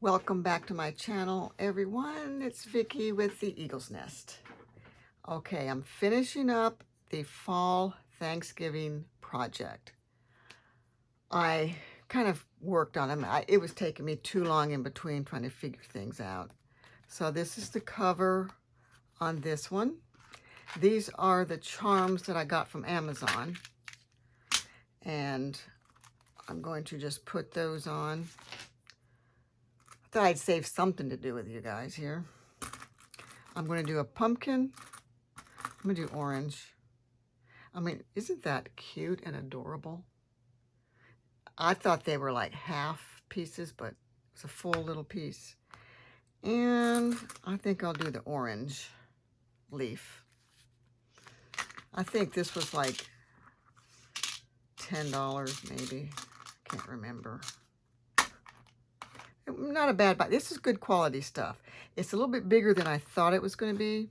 Welcome back to my channel, everyone. It's Vicky with the Eagle's Nest. Okay, I'm finishing up the fall Thanksgiving project. I kind of worked on them. It was taking me too long in between trying to figure things out. So this is the cover on this one. These are the charms that I got from Amazon. And I'm going to just put those on. Thought I'd save something to do with you guys here. I'm going to do a pumpkin. I'm going to do orange. I mean, isn't that cute and adorable? I thought they were like half pieces, but it's a full little piece. And I think I'll do the orange leaf. I think this was like $10 maybe. Can't remember. Not a bad buy. This is good quality stuff. It's a little bit bigger than I thought it was going to be.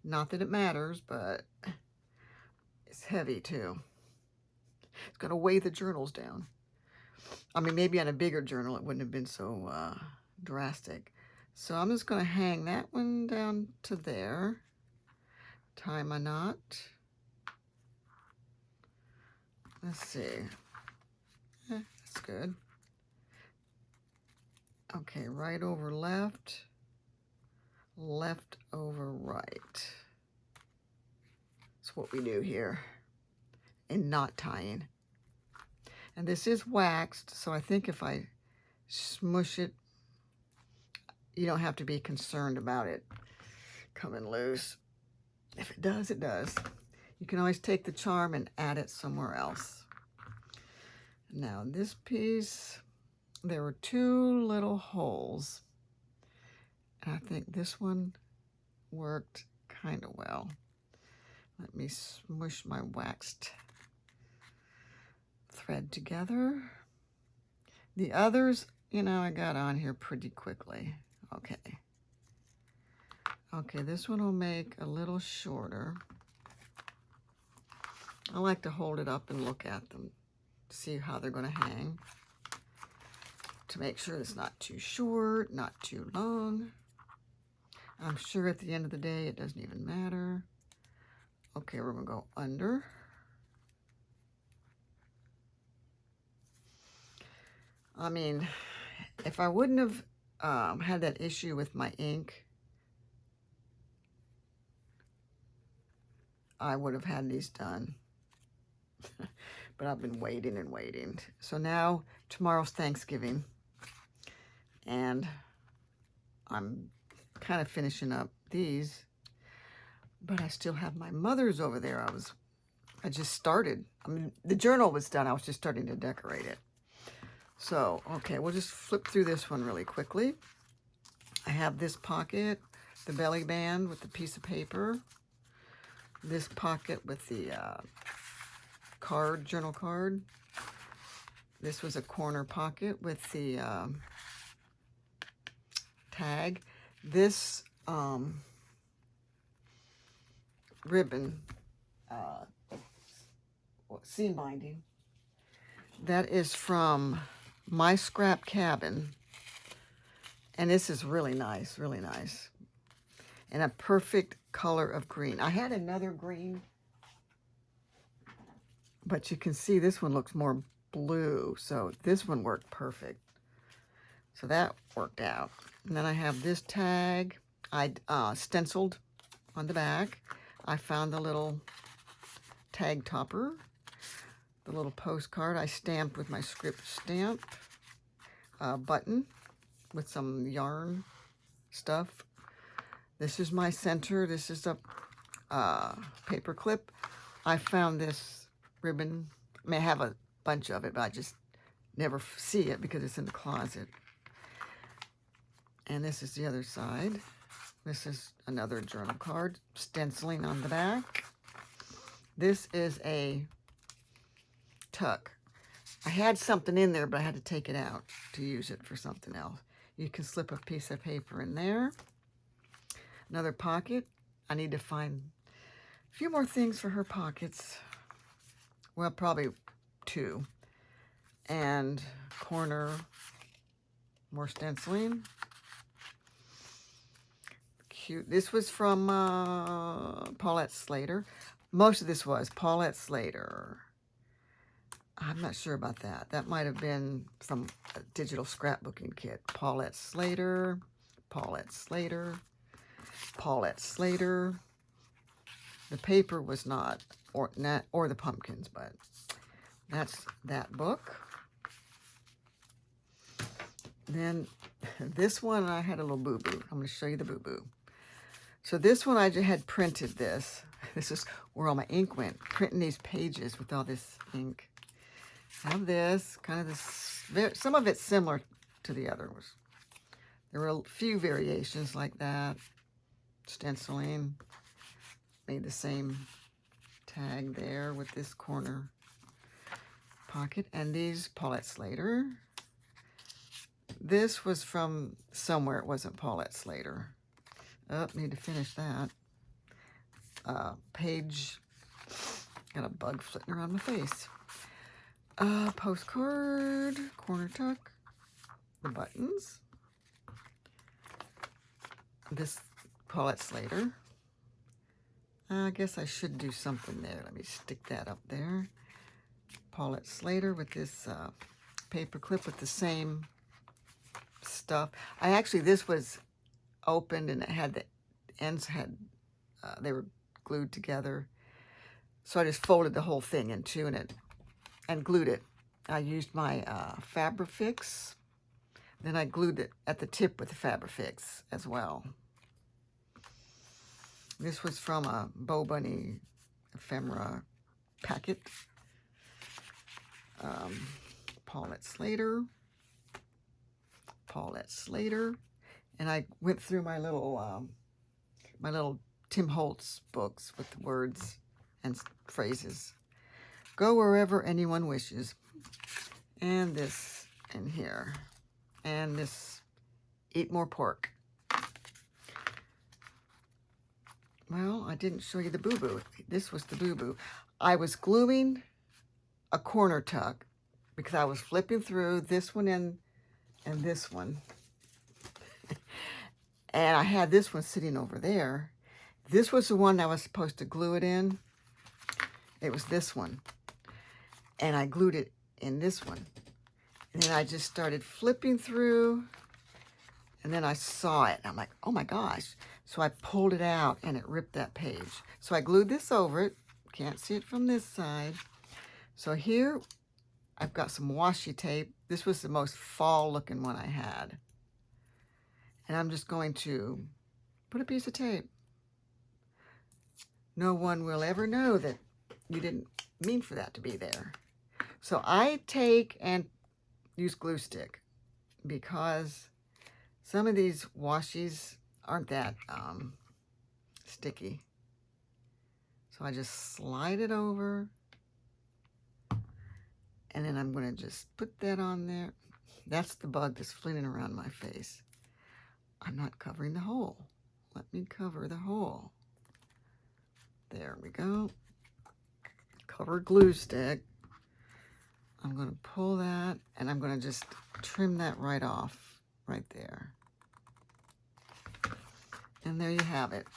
Not that it matters, but it's heavy too. It's going to weigh the journals down. I mean, maybe on a bigger journal it wouldn't have been so drastic. So I'm just going to hang that one down to there. Tie my knot. Let's see. That's good. Okay, right over left, left over right. That's what we do here in knot tying. And this is waxed, so I think if I smush it, you don't have to be concerned about it coming loose. If it does, it does. You can always take the charm and add it somewhere else. Now this piece, there were two little holes. And I think this one worked kind of well. Let me smush my waxed thread together. The others, you know, I got on here pretty quickly. Okay. Okay, this one will make a little shorter. I like to hold it up and look at them to see how they're going to hang. To make sure it's not too short, not too long. I'm sure at the end of the day it doesn't even matter. Okay, we're going to go under. I mean, if I wouldn't have had that issue with my ink, I would have had these done. But I've been waiting and waiting. So now, tomorrow's Thanksgiving. And I'm kind of finishing up these. But I still have my mother's over there. I just started. I mean, the journal was done. I was just starting to decorate it. So, okay, we'll just flip through this one really quickly. I have this pocket, the belly band with the piece of paper. This pocket with the card, journal card. This was a corner pocket with the tag. This ribbon, seam binding, that is from My Scrap Cabin. And this is really nice, really nice. And a perfect color of green. I had another green, but you can see this one looks more blue. So this one worked perfect. So that worked out. And then I have this tag. I stenciled on the back. I found the little tag topper, the little postcard. I stamped with my script stamp. Button with some yarn stuff. This is my center. This is a paper clip. I found this ribbon. I mean, I have a bunch of it, but I just never see it because it's in the closet. And this is the other side. This is another journal card, stenciling on the back. This is a tuck. I had something in there, but I had to take it out to use it for something else. You can slip a piece of paper in there. Another pocket. I need to find a few more things for her pockets. Well, probably two. And corner More stenciling. Cute. This was from Paulette Slater. Most of this was Paulette Slater. I'm not sure about that. That might have been from a digital scrapbooking kit. Paulette Slater, Paulette Slater, Paulette Slater. The paper was not or the pumpkins, but that's that book. Then this one, I had a little boo-boo. I'm going to show you the boo-boo. So this one, I just had printed this. This is where all my ink went, printing these pages with all this ink. I have this, kind of this, some of it's similar to the others. There were a few variations like that. Stenciling. Made the same tag there with this corner pocket. And these, Paulette Slater. This was from somewhere. It wasn't Paulette Slater. Oh, need to finish that. Page. Got a bug flitting around my face. Postcard. Corner tuck. The buttons. This Paulette Slater. I guess I should do something there. Let me stick that up there. Paulette Slater with this paper clip with the same stuff. This was opened and it had the ends they were glued together. So I just folded the whole thing in two and glued it. I used my Fabrifix. Then I glued it at the tip with the Fabrifix as well. This was from a Bow Bunny ephemera packet. Paulette Slater. Paulette Slater. And I went through my little Tim Holtz books with the words and phrases. Go wherever anyone wishes. And this in here. And this, eat more pork. Well, I didn't show you the boo-boo. This was the boo-boo. I was gluing a corner tuck because I was flipping through this one and this one. And I had this one sitting over there. This was the one I was supposed to glue it in. It was this one. And I glued it in this one. And then I just started flipping through. And then I saw it. I'm like, oh my gosh. So I pulled it out and it ripped that page. So I glued this over it. Can't see it from this side. So here I've got some washi tape. This was the most fall looking one I had. And I'm just going to put a piece of tape. No one will ever know that you didn't mean for that to be there. So I take and use glue stick because some of these washies aren't that sticky. So I just slide it over. And then I'm going to just put that on there. That's the bug that's flitting around my face. I'm not covering the hole. Let me cover the hole. There we go. Cover glue stick. I'm going to pull that and I'm going to just trim that right off, right there. And there you have it.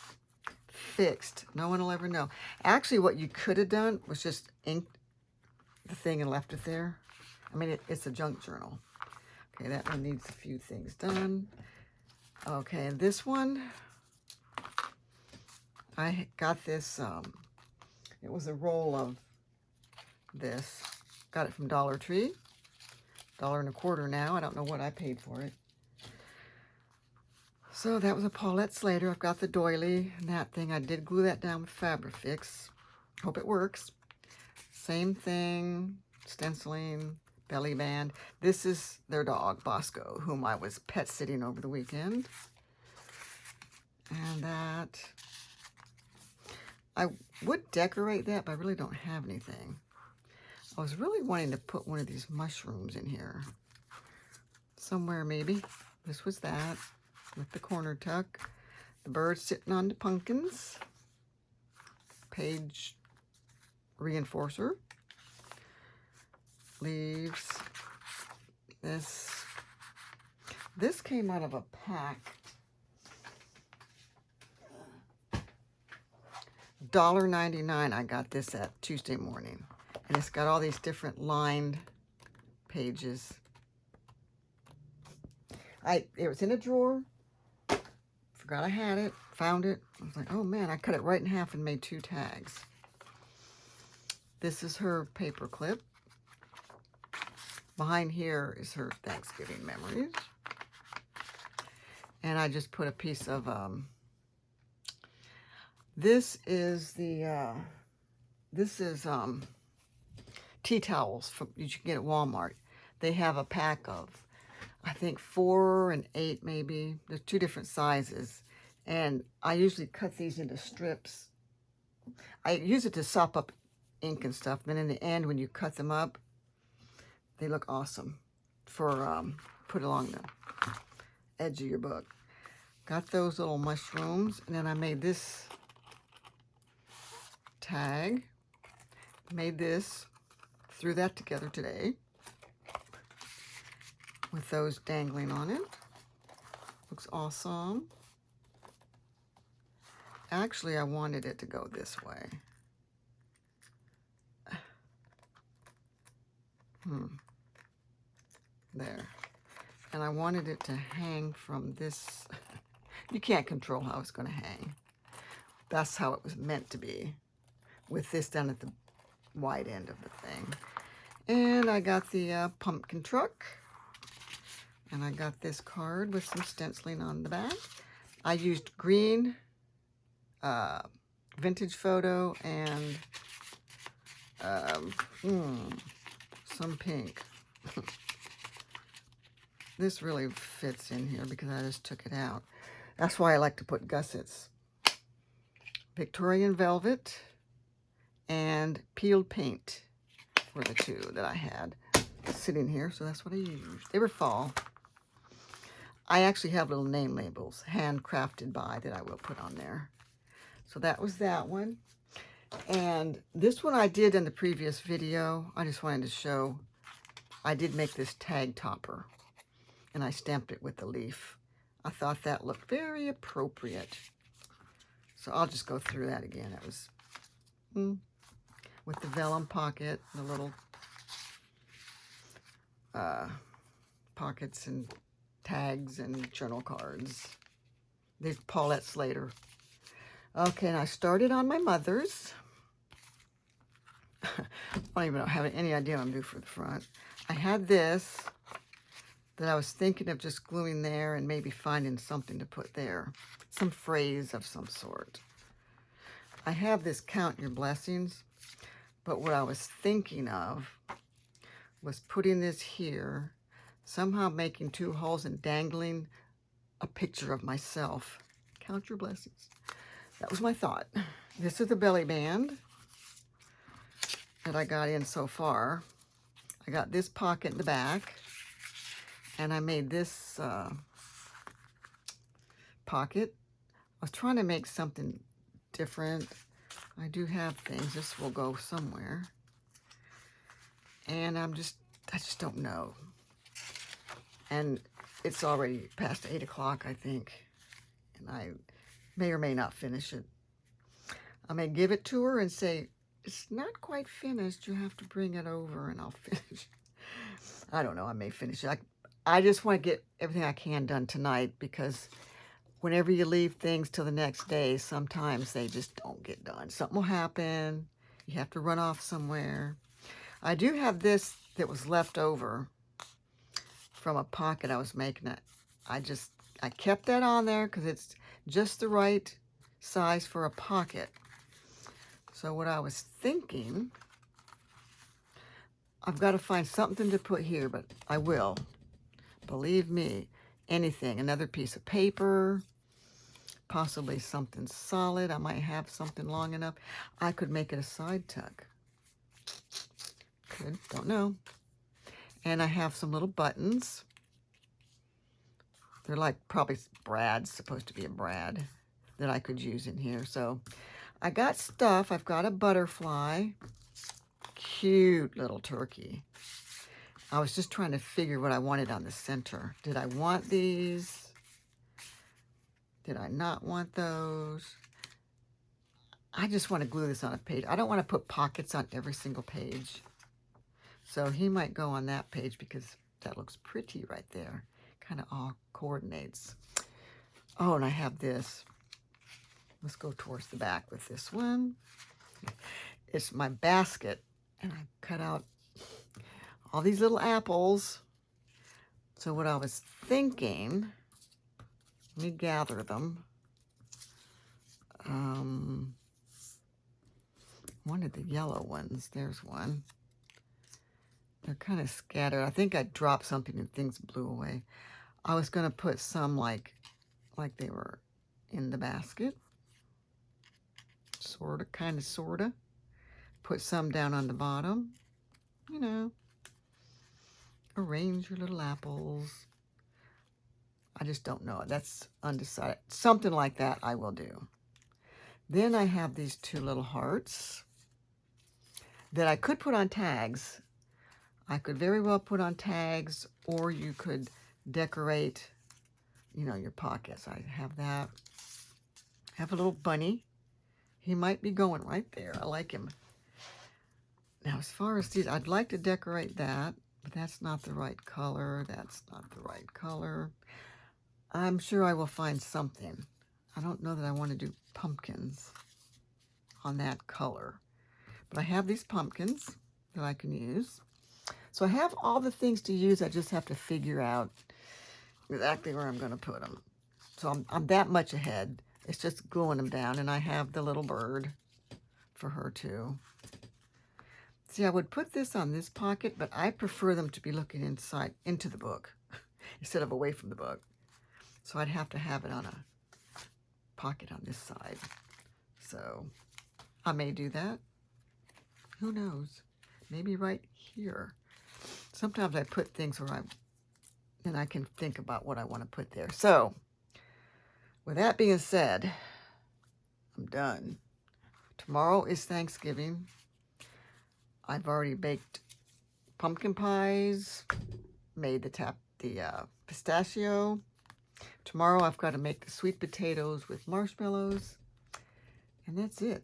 Fixed. No one will ever know. Actually, what you could have done was just inked the thing and left it there. I mean, it's a junk journal. Okay, that one needs a few things done. Okay, and this one, I got this, it was a roll of this. Got it from Dollar Tree. $1.25 now. I don't know what I paid for it. So that was a Paulette Slater. I've got the doily and that thing. I did glue that down with Fabrifix. Hope it works. Same thing, stenciling, belly band. This is their dog, Bosco, whom I was pet sitting over the weekend. And that, I would decorate that, but I really don't have anything. I was really wanting to put one of these mushrooms in here. Somewhere maybe. This was that with the corner tuck. The bird sitting on the pumpkins. Page reinforcer. Leaves. This This came out of a pack. $1.99. I got this at Tuesday morning. And it's got all these different lined pages. It was in a drawer. Forgot I had it. Found it. I was like, oh man, I cut it right in half and made 2 tags. This is her paper clip. Behind here is her Thanksgiving memories. And I just put a piece of, this is tea towels you can get at Walmart. They have a pack of, I think 4 and 8 maybe. There's 2 different sizes. And I usually cut these into strips. I use it to sop up ink and stuff. Then in the end, when you cut them up, they look awesome for put along the edge of your book. Got those little mushrooms, and then I made this tag. Made this, threw that together today with those dangling on it. Looks awesome. Actually, I wanted it to go this way. There. And I wanted it to hang from this. You can't control how it's going to hang. That's how it was meant to be, with this down at the wide end of the thing. And I got the pumpkin truck. And I got this card with some stenciling on the back. I used green, vintage photo, and some pink. This really fits in here because I just took it out. That's why I like to put gussets. Victorian velvet and peeled paint were the 2 that I had sitting here, so that's what I used. They were fall. I actually have little name labels, handcrafted by, that I will put on there. So that was that one. And this one I did in the previous video. I just wanted to show, I did make this tag topper. And I stamped it with the leaf. I thought that looked very appropriate. So I'll just go through that again. It was with the vellum pocket, the little pockets and tags and journal cards. These Paulette Slater. Okay, and I started on my mother's. I don't even have any idea what I'm doing for the front. I had this that I was thinking of just gluing there and maybe finding something to put there. Some phrase of some sort. I have this count your blessings, but what I was thinking of was putting this here, somehow making 2 holes and dangling a picture of myself. Count your blessings. That was my thought. This is the belly band that I got in so far. I got this pocket in the back. And I made this pocket. I was trying to make something different. I do have things. This will go somewhere. And I just don't know. And it's already past 8 o'clock, I think. And I may or may not finish it. I may give it to her and say, it's not quite finished. You have to bring it over and I'll finish. I don't know. I may finish it. I just want to get everything I can done tonight, because whenever you leave things till the next day, sometimes they just don't get done. Something will happen. You have to run off somewhere. I do have this that was left over from a pocket I was making. I kept that on there because it's just the right size for a pocket. So what I was thinking, I've got to find something to put here, but I will. Believe me, anything, another piece of paper, possibly something solid. I might have something long enough. I could make it a side tuck. Could, don't know. And I have some little buttons. They're like probably brads, supposed to be a brad, that I could use in here. So I got stuff. I've got a butterfly. Cute little turkey. I was just trying to figure what I wanted on the center. Did I want these? Did I not want those? I just want to glue this on a page. I don't want to put pockets on every single page. So he might go on that page because that looks pretty right there. Kind of all coordinates. Oh, and I have this. Let's go towards the back with this one. It's my basket, and I cut out all these little apples. So what I was thinking, let me gather them. One of the yellow ones, there's one. They're kind of scattered. I think I dropped something and things blew away. I was going to put some like they were in the basket. Sort of. Put some down on the bottom. You know, arrange your little apples. I just don't know. That's undecided. Something like that I will do. Then I have these two little hearts that I could put on tags. I could very well put on tags, or you could decorate, you know, your pockets. I have that. I have a little bunny. He might be going right there. I like him. Now, as far as these, I'd like to decorate that, but that's not the right color. That's not the right color. I'm sure I will find something. I don't know that I want to do pumpkins on that color. But I have these pumpkins that I can use. So I have all the things to use. I just have to figure out exactly where I'm going to put them. So I'm that much ahead. It's just gluing them down. And I have the little bird for her too. See, I would put this on this pocket, but I prefer them to be looking inside into the book instead of away from the book. So I'd have to have it on a pocket on this side. So I may do that. Who knows? Maybe right here. Sometimes I put things where I can think about what I want to put there. So with that being said, I'm done. Tomorrow is Thanksgiving. I've already baked pumpkin pies, made the pistachio. Tomorrow I've got to make the sweet potatoes with marshmallows, and that's it.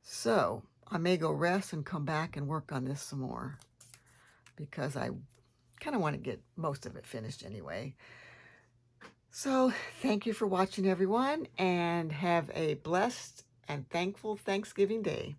So I may go rest and come back and work on this some more because I kind of want to get most of it finished anyway. So thank you for watching, everyone, and have a blessed and thankful Thanksgiving Day.